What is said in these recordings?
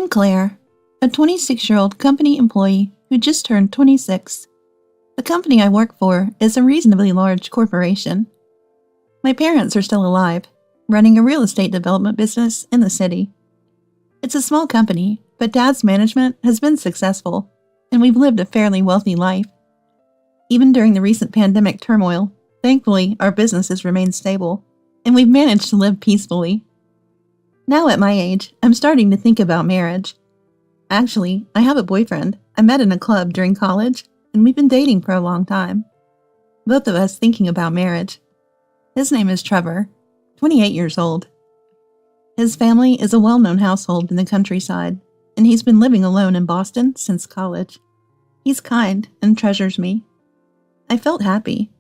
I'm Claire, a 26-year-old company employee who just turned 26. The company I work for is a reasonably large corporation. My parents are still alive, running a real estate development business in the city. It's a small company, but Dad's management has been successful, and we've lived a fairly wealthy life. Even during the recent pandemic turmoil, thankfully our business has remained stable, and we've managed to live peacefully. Now at my age, I'm starting to think about marriage. Actually, I have a boyfriend I met in a club during college, and we've been dating for a long time. Both of us thinking about marriage. His name is Trevor, 28 years old. His family is a well-known household in the countryside, and he's been living alone in Boston since college. He's kind and treasures me. I felt happy.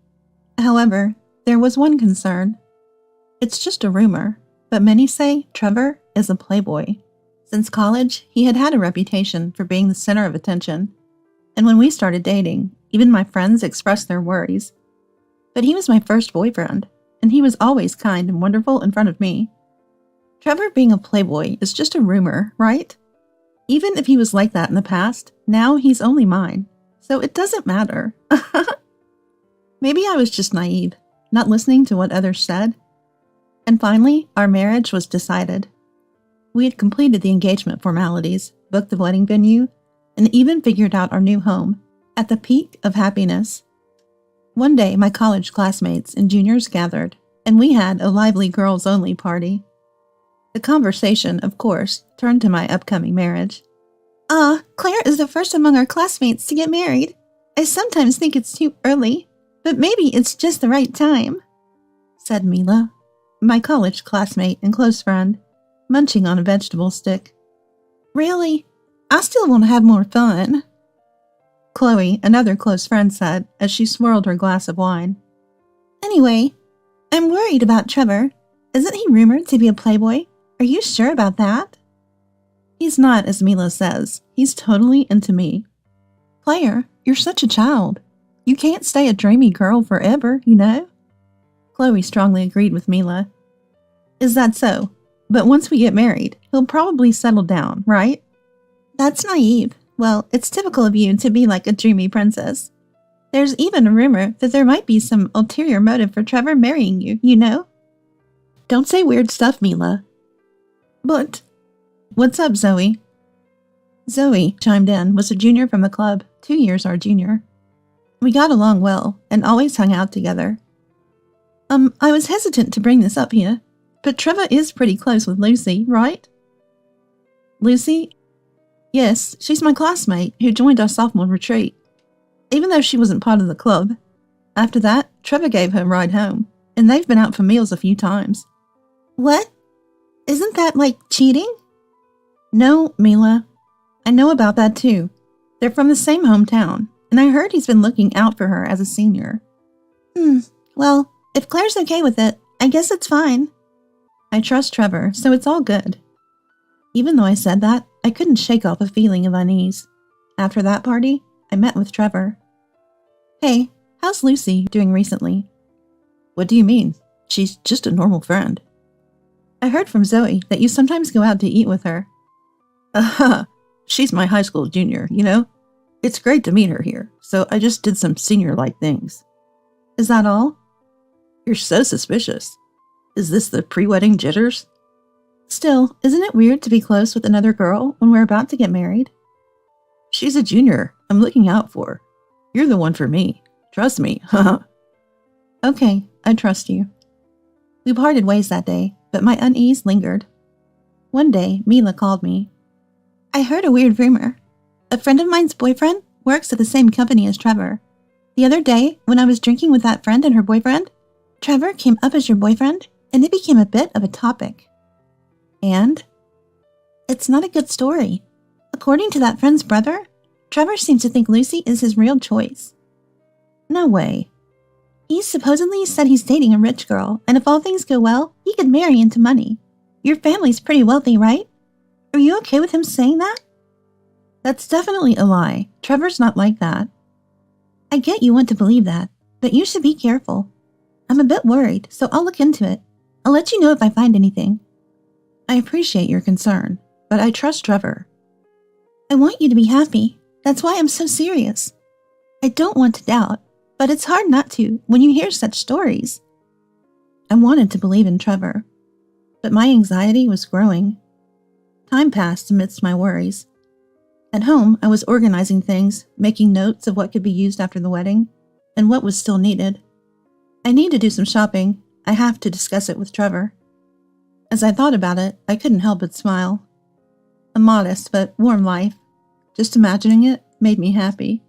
However, there was one concern. It's just a rumor, but many say Trevor is a playboy. Since college, he had a reputation for being the center of attention, and when we started dating, even my friends expressed their worries. But he was my first boyfriend, and he was always kind and wonderful in front of me. Trevor being a playboy is just a rumor, right? Even if he was like that in the past, now he's only mine, so it doesn't matter. Maybe I was just naive, not listening to what others said. And finally, our marriage was decided. We had completed the engagement formalities, booked the wedding venue, and even figured out our new home, at the peak of happiness. One day, my college classmates and juniors gathered, and we had a lively girls-only party. The conversation, of course, turned to my upcoming marriage. Claire is the first among our classmates to get married. I sometimes think it's too early, but maybe it's just the right time, said Mila, my college classmate and close friend, munching on a vegetable stick. Really? I still want to have more fun, Chloe, another close friend, said as she swirled her glass of wine. Anyway, I'm worried about Trevor. Isn't he rumored to be a playboy? Are you sure about that? He's not, as Mila says. He's totally into me. Claire, you're such a child. You can't stay a dreamy girl forever, you know? Chloe strongly agreed with Mila. Is that so? But once we get married, he'll probably settle down, right? That's naive. Well, it's typical of you to be like a dreamy princess. There's even a rumor that there might be some ulterior motive for Trevor marrying you, you know? Don't say weird stuff, Mila. But, what's up, Zoe? Zoe, chimed in, was a junior from the club, 2 years our junior. We got along well and always hung out together. I was hesitant to bring this up here, but Trevor is pretty close with Lucy, right? Lucy? Yes, she's my classmate who joined our sophomore retreat, even though she wasn't part of the club. After that, Trevor gave her a ride home, and they've been out for meals a few times. What? Isn't that like cheating? No, Mila. I know about that too. They're from the same hometown, and I heard he's been looking out for her as a senior. Well, if Claire's okay with it, I guess it's fine. I trust Trevor, so it's all good. Even though I said that, I couldn't shake off a feeling of unease. After that party, I met with Trevor. Hey, how's Lucy doing recently? What do you mean? She's just a normal friend. I heard from Zoe that you sometimes go out to eat with her. She's my high school junior, you know? It's great to meet her here, so I just did some senior-like things. Is that all? You're so suspicious. Is this the pre-wedding jitters? Still, isn't it weird to be close with another girl when we're about to get married? She's a junior. I'm looking out for her. You're the one for me. Trust me, haha. Okay, I trust you. We parted ways that day, but my unease lingered. One day, Mila called me. I heard a weird rumor. A friend of mine's boyfriend works at the same company as Trevor. The other day, when I was drinking with that friend and her boyfriend, Trevor came up as your boyfriend, and it became a bit of a topic. And? It's not a good story. According to that friend's brother, Trevor seems to think Lucy is his real choice. No way. He supposedly said he's dating a rich girl, and if all things go well, he could marry into money. Your family's pretty wealthy, right? Are you okay with him saying that? That's definitely a lie. Trevor's not like that. I get you want to believe that, but you should be careful. I'm a bit worried, so I'll look into it. I'll let you know if I find anything. I appreciate your concern, but I trust Trevor. I want you to be happy. That's why I'm so serious. I don't want to doubt, but it's hard not to when you hear such stories. I wanted to believe in Trevor, but my anxiety was growing. Time passed amidst my worries. At home, I was organizing things, making notes of what could be used after the wedding, and what was still needed. I need to do some shopping. I have to discuss it with Trevor. As I thought about it, I couldn't help but smile. A modest but warm life. Just imagining it made me happy.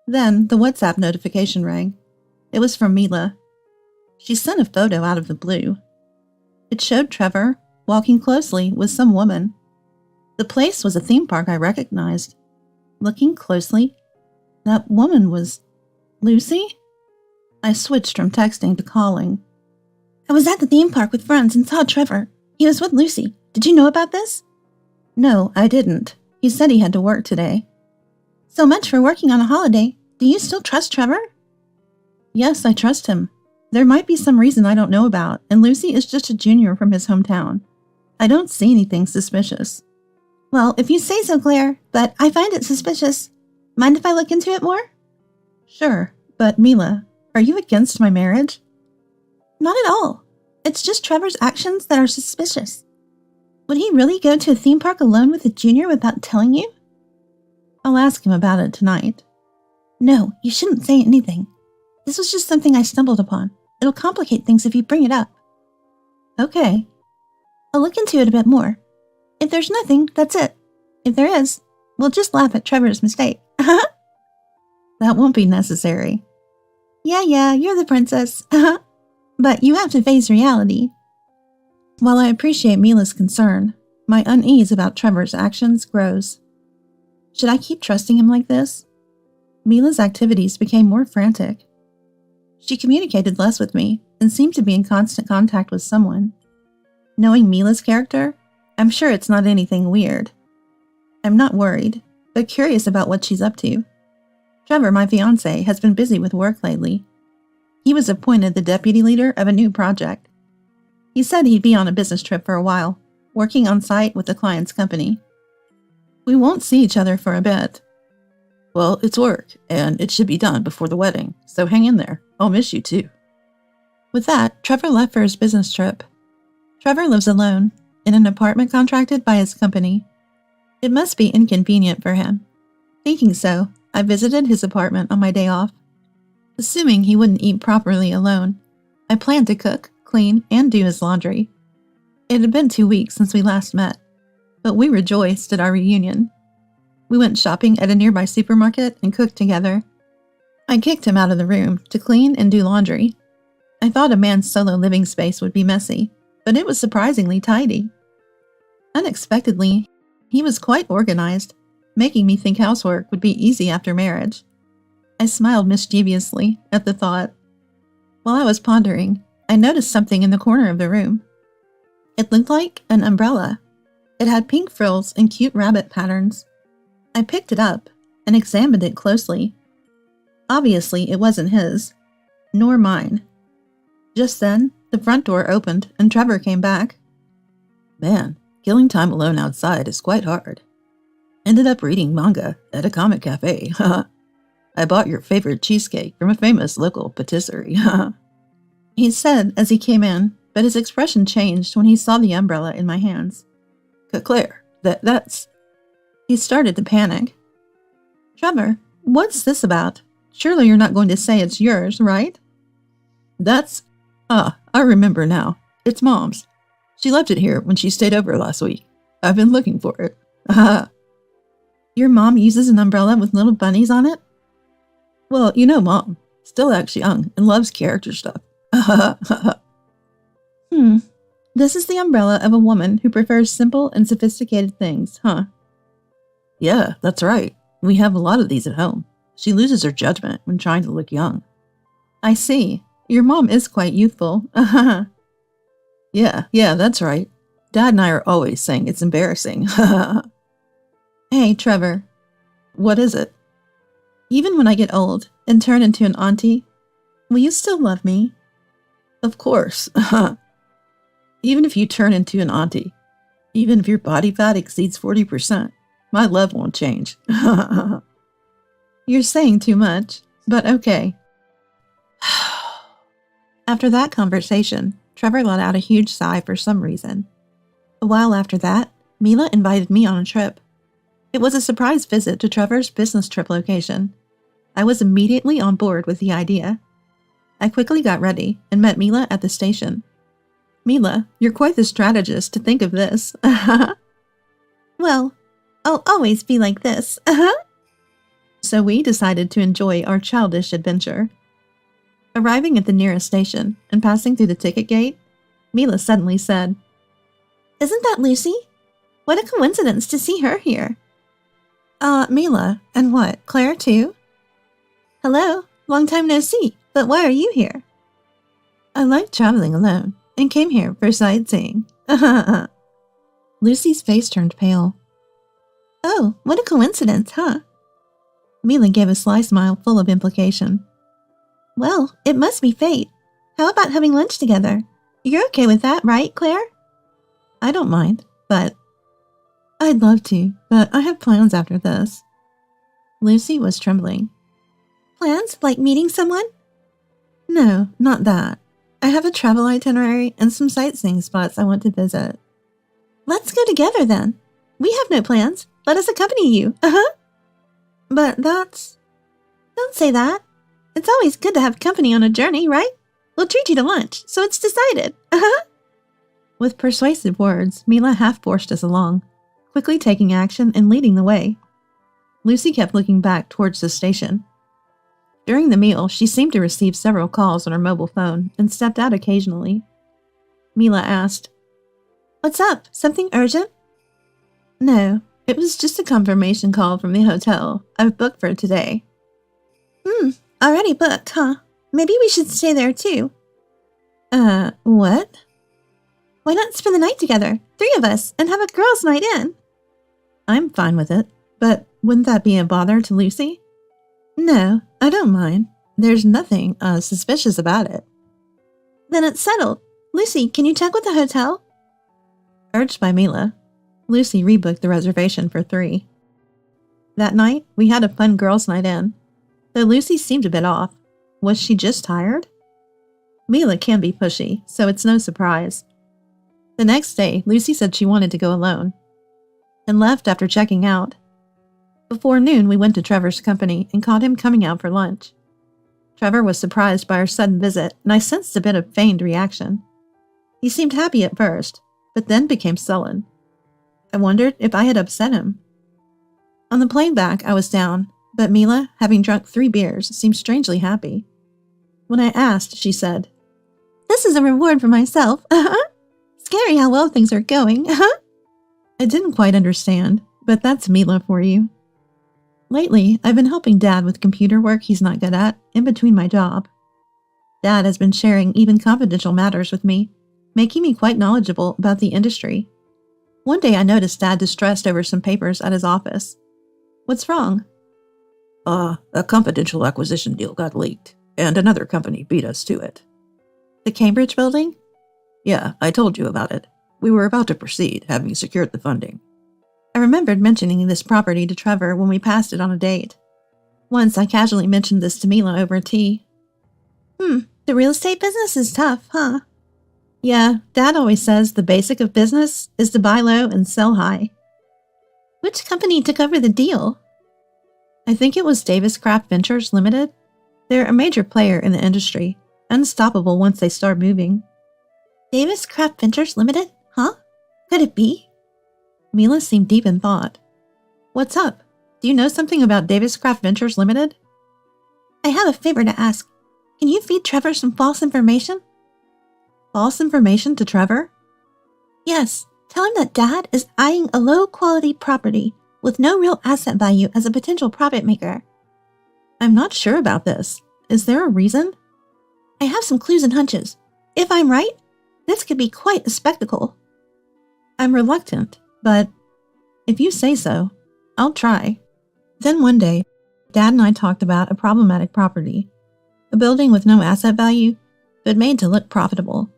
Then the WhatsApp notification rang. It was from Mila. She sent a photo out of the blue. It showed Trevor walking closely with some woman. The place was a theme park I recognized. Looking closely, that woman was Lucy? I switched from texting to calling. I was at the theme park with friends and saw Trevor. He was with Lucy. Did you know about this? No, I didn't. He said he had to work today. So much for working on a holiday. Do you still trust Trevor? Yes, I trust him. There might be some reason I don't know about, and Lucy is just a junior from his hometown. I don't see anything suspicious. Well, if you say so, Claire, but I find it suspicious. Mind if I look into it more? Sure, but Mila, are you against my marriage? Not at all. It's just Trevor's actions that are suspicious. Would he really go to a theme park alone with a junior without telling you? I'll ask him about it tonight. No, you shouldn't say anything. This was just something I stumbled upon. It'll complicate things if you bring it up. Okay. I'll look into it a bit more. If there's nothing, that's it. If there is, we'll just laugh at Trevor's mistake. That won't be necessary. Yeah, you're the princess. But you have to face reality. While I appreciate Mila's concern, my unease about Trevor's actions grows. Should I keep trusting him like this? Mila's activities became more frantic. She communicated less with me and seemed to be in constant contact with someone. Knowing Mila's character, I'm sure it's not anything weird. I'm not worried, but curious about what she's up to. Trevor, my fiancé, has been busy with work lately. He was appointed the deputy leader of a new project. He said he'd be on a business trip for a while, working on site with the client's company. We won't see each other for a bit. Well, it's work, and it should be done before the wedding, so hang in there. I'll miss you too. With that, Trevor left for his business trip. Trevor lives alone, in an apartment contracted by his company. It must be inconvenient for him. Thinking so, I visited his apartment on my day off. Assuming he wouldn't eat properly alone, I planned to cook, clean, and do his laundry. It had been 2 weeks since we last met, but we rejoiced at our reunion. We went shopping at a nearby supermarket and cooked together. I kicked him out of the room to clean and do laundry. I thought a man's solo living space would be messy, but it was surprisingly tidy. Unexpectedly, he was quite organized, making me think housework would be easy after marriage. I smiled mischievously at the thought. While I was pondering, I noticed something in the corner of the room. It looked like an umbrella. It had pink frills and cute rabbit patterns. I picked it up and examined it closely. Obviously, it wasn't his, nor mine. Just then, the front door opened and Trevor came back. Man, killing time alone outside is quite hard. Ended up reading manga at a comic cafe. I bought your favorite cheesecake from a famous local patisserie. He said as he came in, but his expression changed when he saw the umbrella in my hands. Claire, that's... He started to panic. Trevor, what's this about? Surely you're not going to say it's yours, right? That's... I remember now. It's Mom's. She left it here when she stayed over last week. I've been looking for it. Your mom uses an umbrella with little bunnies on it? Well, you know Mom. Still acts young and loves character stuff. This is the umbrella of a woman who prefers simple and sophisticated things, huh? Yeah, that's right. We have a lot of these at home. She loses her judgment when trying to look young. I see. Your mom is quite youthful. Yeah, that's right. Dad and I are always saying it's embarrassing. Hey, Trevor. What is it? Even when I get old and turn into an auntie, will you still love me? Of course. Even if you turn into an auntie, even if your body fat exceeds 40%, My love won't change. You're saying too much, but okay. After that conversation, Trevor let out a huge sigh for some reason. A while after that, Mila invited me on a trip. It was a surprise visit to Trevor's business trip location. I was immediately on board with the idea. I quickly got ready and met Mila at the station. Mila, you're quite the strategist to think of this. Well, I'll always be like this. So we decided to enjoy our childish adventure. Arriving at the nearest station and passing through the ticket gate, Mila suddenly said, "Isn't that Lucy? What a coincidence to see her here." Mila, and what, Claire too? Hello, long time no see, but why are you here? I like traveling alone and came here for sightseeing. Lucy's face turned pale. Oh, what a coincidence, huh? Mila gave a sly smile full of implication. Well, it must be fate. How about having lunch together? You're okay with that, right, Claire? I don't mind, but... I'd love to, but I have plans after this. Lucy was trembling. Plans? Like meeting someone? No, not that. I have a travel itinerary and some sightseeing spots I want to visit. Let's go together then. We have no plans. Let us accompany you. But that's... Don't say that. It's always good to have company on a journey, right? We'll treat you to lunch, so it's decided. With persuasive words, Mila half forced us along, quickly taking action and leading the way. Lucy kept looking back towards the station. During the meal, she seemed to receive several calls on her mobile phone and stepped out occasionally. Mila asked, What's up? Something urgent? No, it was just a confirmation call from the hotel. I've booked for today. Already booked, huh? Maybe we should stay there too. What? Why not spend the night together, 3 of us, and have a girls' night in? I'm fine with it, but wouldn't that be a bother to Lucy? No, I don't mind. There's nothing, suspicious about it. Then it's settled. Lucy, can you check with the hotel? Urged by Mila, Lucy rebooked the reservation for 3. That night, we had a fun girls' night in. Though Lucy seemed a bit off. Was she just tired? Mila can be pushy, so it's no surprise. The next day, Lucy said she wanted to go alone, and left after checking out. Before noon, we went to Trevor's company and caught him coming out for lunch. Trevor was surprised by our sudden visit, and I sensed a bit of feigned reaction. He seemed happy at first, but then became sullen. I wondered if I had upset him. On the plane back, I was down, but Mila, having drunk 3 beers, seemed strangely happy. When I asked, she said, This is a reward for myself. Scary how well things are going. I didn't quite understand, but that's Mila for you. Lately, I've been helping Dad with computer work he's not good at, in between my job. Dad has been sharing even confidential matters with me, making me quite knowledgeable about the industry. One day I noticed Dad distressed over some papers at his office. What's wrong? A confidential acquisition deal got leaked, and another company beat us to it. The Cambridge building? Yeah, I told you about it. We were about to proceed, having secured the funding. I remembered mentioning this property to Trevor when we passed it on a date. Once I casually mentioned this to Mila over tea. The real estate business is tough, huh? Yeah, Dad always says the basic of business is to buy low and sell high. Which company took over the deal? I think it was Davis Craft Ventures Limited. They're a major player in the industry, unstoppable once they start moving. Davis Craft Ventures Limited? Huh? Could it be? Mila seemed deep in thought. What's up? Do you know something about Davis Craft Ventures Limited? I have a favor to ask. Can you feed Trevor some false information? False information to Trevor? Yes. Tell him that Dad is eyeing a low-quality property with no real asset value as a potential profit maker. I'm not sure about this. Is there a reason? I have some clues and hunches. If I'm right, this could be quite a spectacle. I'm reluctant, but if you say so, I'll try. Then one day, Dad and I talked about a problematic property, a building with no asset value, but made to look profitable.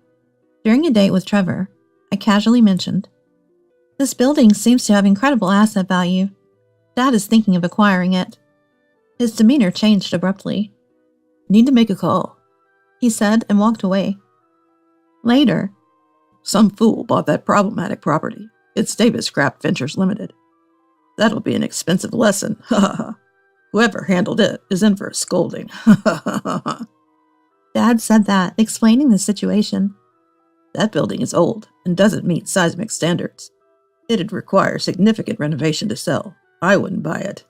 During a date with Trevor, I casually mentioned, This building seems to have incredible asset value, Dad is thinking of acquiring it. His demeanor changed abruptly. Need to make a call, he said and walked away. Later, some fool bought that problematic property. It's Davis Scrap Ventures Limited. That'll be an expensive lesson. Ha ha ha. Whoever handled it is in for a scolding. Ha ha ha ha. Dad said that, explaining the situation. That building is old and doesn't meet seismic standards. It'd require significant renovation to sell. I wouldn't buy it.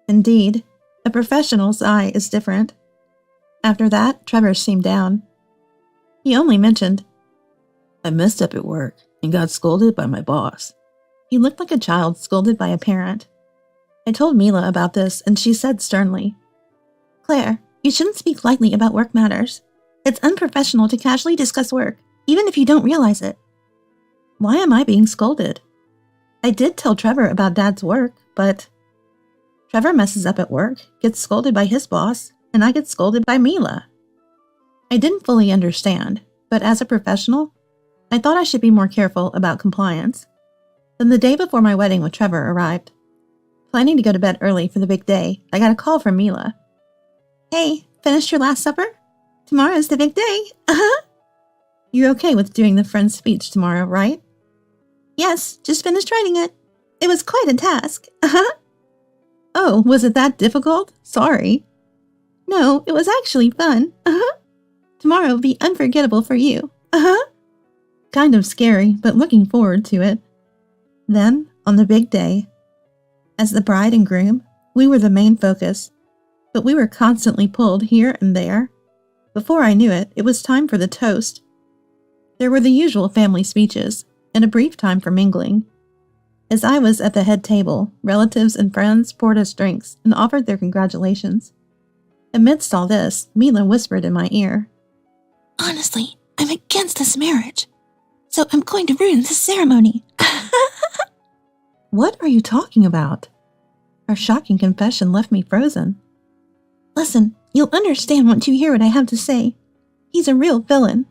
Indeed, a professional's eye is different. After that, Trevor seemed down. He only mentioned, I messed up at work and got scolded by my boss. He looked like a child scolded by a parent. I told Mila about this, and she said sternly, Claire, you shouldn't speak lightly about work matters. It's unprofessional to casually discuss work, even if you don't realize it. Why am I being scolded? I did tell Trevor about Dad's work, but Trevor messes up at work, gets scolded by his boss, and I get scolded by Mila. I didn't fully understand, but as a professional, I thought I should be more careful about compliance. Then the day before my wedding with Trevor arrived. Planning to go to bed early for the big day, I got a call from Mila. Hey, finished your last supper? Tomorrow's the big day. You're okay with doing the friend's speech tomorrow, right? Yes, just finished writing it. It was quite a task. Oh, was it that difficult? Sorry. No, it was actually fun. Tomorrow will be unforgettable for you. Kind of scary, but looking forward to it. Then, on the big day, as the bride and groom, we were the main focus, but we were constantly pulled here and there. Before I knew it, it was time for the toast. There were the usual family speeches, and a brief time for mingling. As I was at the head table, relatives and friends poured us drinks and offered their congratulations. Amidst all this, Mila whispered in my ear, Honestly, I'm against this marriage, so I'm going to ruin this ceremony. What are you talking about? Her shocking confession left me frozen. Listen, you'll understand once you hear what I have to say. He's a real villain.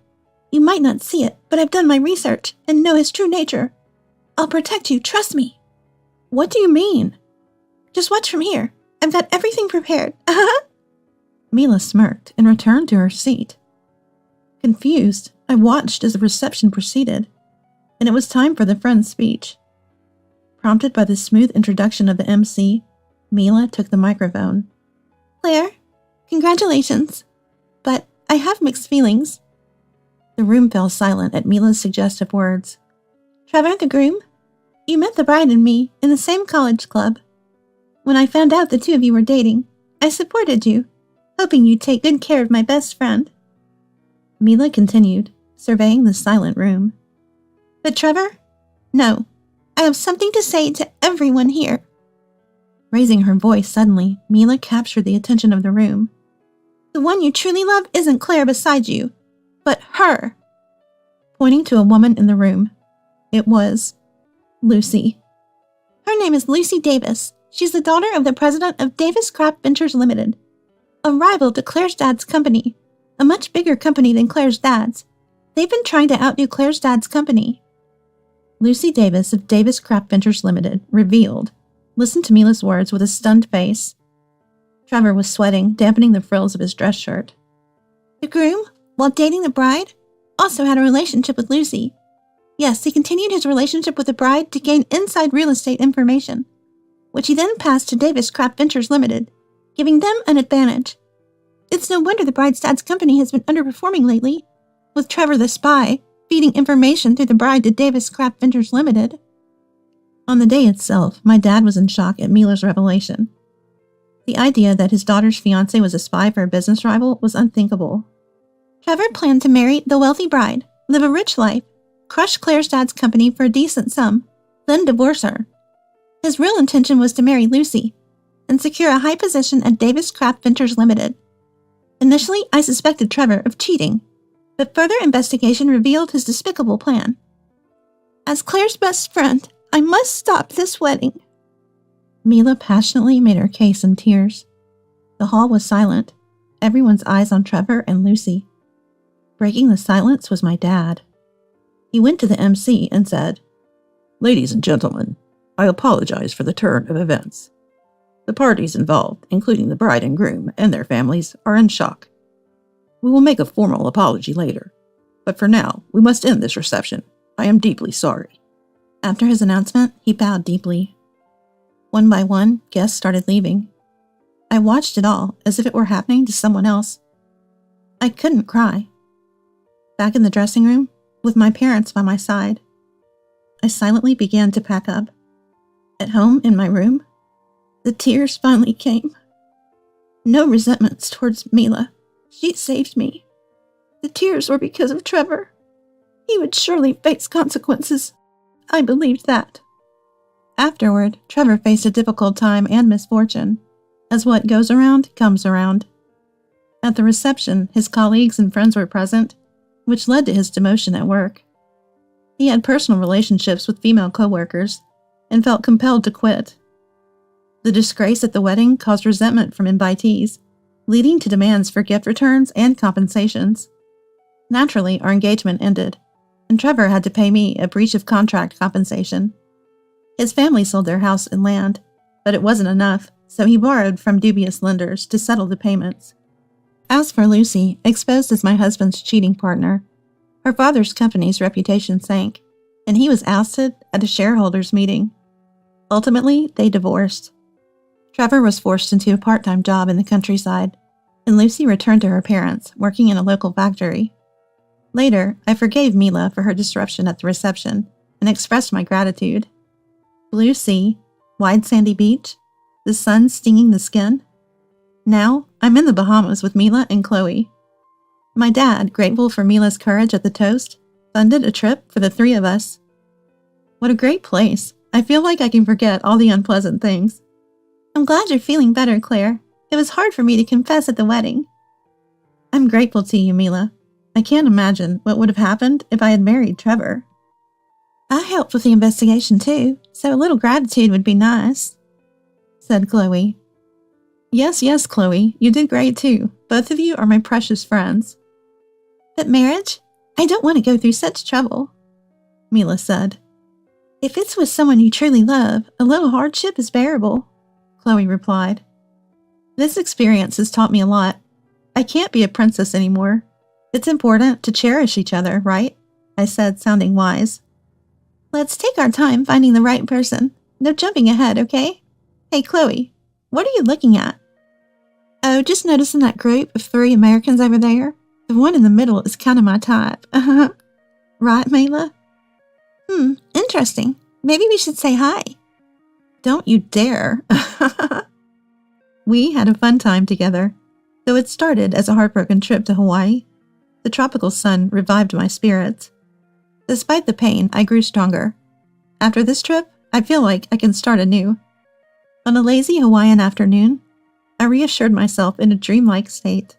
You might not see it, but I've done my research and know his true nature. I'll protect you, trust me. What do you mean? Just watch from here. I've got everything prepared. Mila smirked and returned to her seat. Confused, I watched as the reception proceeded, and it was time for the friend's speech. Prompted by the smooth introduction of the MC, Mila took the microphone. Claire, congratulations, but I have mixed feelings. The room fell silent at Mila's suggestive words. Trevor, the groom, you met the bride and me in the same college club. When I found out the two of you were dating, I supported you, hoping you'd take good care of my best friend. Mila continued, surveying the silent room. But Trevor? No. I have something to say to everyone here. Raising her voice suddenly, Mila captured the attention of the room. The one you truly love isn't Claire beside you, but her. Pointing to a woman in the room. It was Lucy. Her name is Lucy Davis. She's the daughter of the president of Davis Scrap Ventures Limited, a rival to Claire's dad's company, a much bigger company than Claire's dad's. They've been trying to outdo Claire's dad's company. Lucy Davis of Davis Scrap Ventures Limited revealed, listened to Mila's words with a stunned face. Trevor was sweating, dampening the frills of his dress shirt. The groom, while dating the bride, also had a relationship with Lucy. Yes, he continued his relationship with the bride to gain inside real estate information, which he then passed to Davis Scrap Ventures Limited, giving them an advantage. It's no wonder the bride's dad's company has been underperforming lately, with Trevor the spy feeding information through the bride to Davis Scrap Ventures Limited. On the day itself, my dad was in shock at Mila's revelation. The idea that his daughter's fiancé was a spy for a business rival was unthinkable. Trevor planned to marry the wealthy bride, live a rich life, crush Claire's dad's company for a decent sum, then divorce her. His real intention was to marry Lucy and secure a high position at Davis Scrap Ventures Limited. Initially, I suspected Trevor of cheating, but further investigation revealed his despicable plan. As Claire's best friend, I must stop this wedding. Mila passionately made her case in tears. The hall was silent, everyone's eyes on Trevor and Lucy. Breaking the silence was my dad. He went to the MC and said, Ladies and gentlemen, I apologize for the turn of events. The parties involved, including the bride and groom and their families, are in shock. We will make a formal apology later, but for now, we must end this reception. I am deeply sorry." After his announcement, he bowed deeply. One by one, guests started leaving. I watched it all as if it were happening to someone else. I couldn't cry. Back in the dressing room, with my parents by my side, I silently began to pack up. At home, in my room, the tears finally came. No resentments towards Mila. She saved me. The tears were because of Trevor. He would surely face consequences. I believed that. Afterward, Trevor faced a difficult time and misfortune, as what goes around comes around. At the reception, his colleagues and friends were present, which led to his demotion at work. He had personal relationships with female coworkers and felt compelled to quit. The disgrace at the wedding caused resentment from invitees, leading to demands for gift returns and compensations. Naturally, our engagement ended, and Trevor had to pay me a breach of contract compensation. His family sold their house and land, but it wasn't enough, so he borrowed from dubious lenders to settle the payments. As for Lucy, exposed as my husband's cheating partner, her father's company's reputation sank, and he was ousted at a shareholders' meeting. Ultimately, they divorced. Trevor was forced into a part-time job in the countryside, and Lucy returned to her parents, working in a local factory. Later, I forgave Mila for her disruption at the reception and expressed my gratitude. Blue sea, wide sandy beach, the sun stinging the skin. Now, I'm in the Bahamas with Mila and Chloe. My dad, grateful for Mila's courage at the toast, funded a trip for the three of us. What a great place. I feel like I can forget all the unpleasant things. I'm glad you're feeling better, Claire. It was hard for me to confess at the wedding. I'm grateful to you, Mila. I can't imagine what would have happened if I had married Trevor. I helped with the investigation too, so a little gratitude would be nice, said Chloe. Yes, Chloe, you did great too. Both of you are my precious friends. But marriage? I don't want to go through such trouble, Mila said. If it's with someone you truly love, a little hardship is bearable, Chloe replied. This experience has taught me a lot. I can't be a princess anymore. It's important to cherish each other, right? I said, sounding wise. Let's take our time finding the right person. No jumping ahead, okay? Hey, Chloe, what are you looking at? Oh, just noticing that group of 3 Americans over there. The one in the middle is kind of my type. Right, Mila? Interesting. Maybe we should say hi. Don't you dare. We had a fun time together. Though it started as a heartbroken trip to Hawaii, the tropical sun revived my spirits. Despite the pain, I grew stronger. After this trip, I feel like I can start anew. On a lazy Hawaiian afternoon, I reassured myself in a dreamlike state.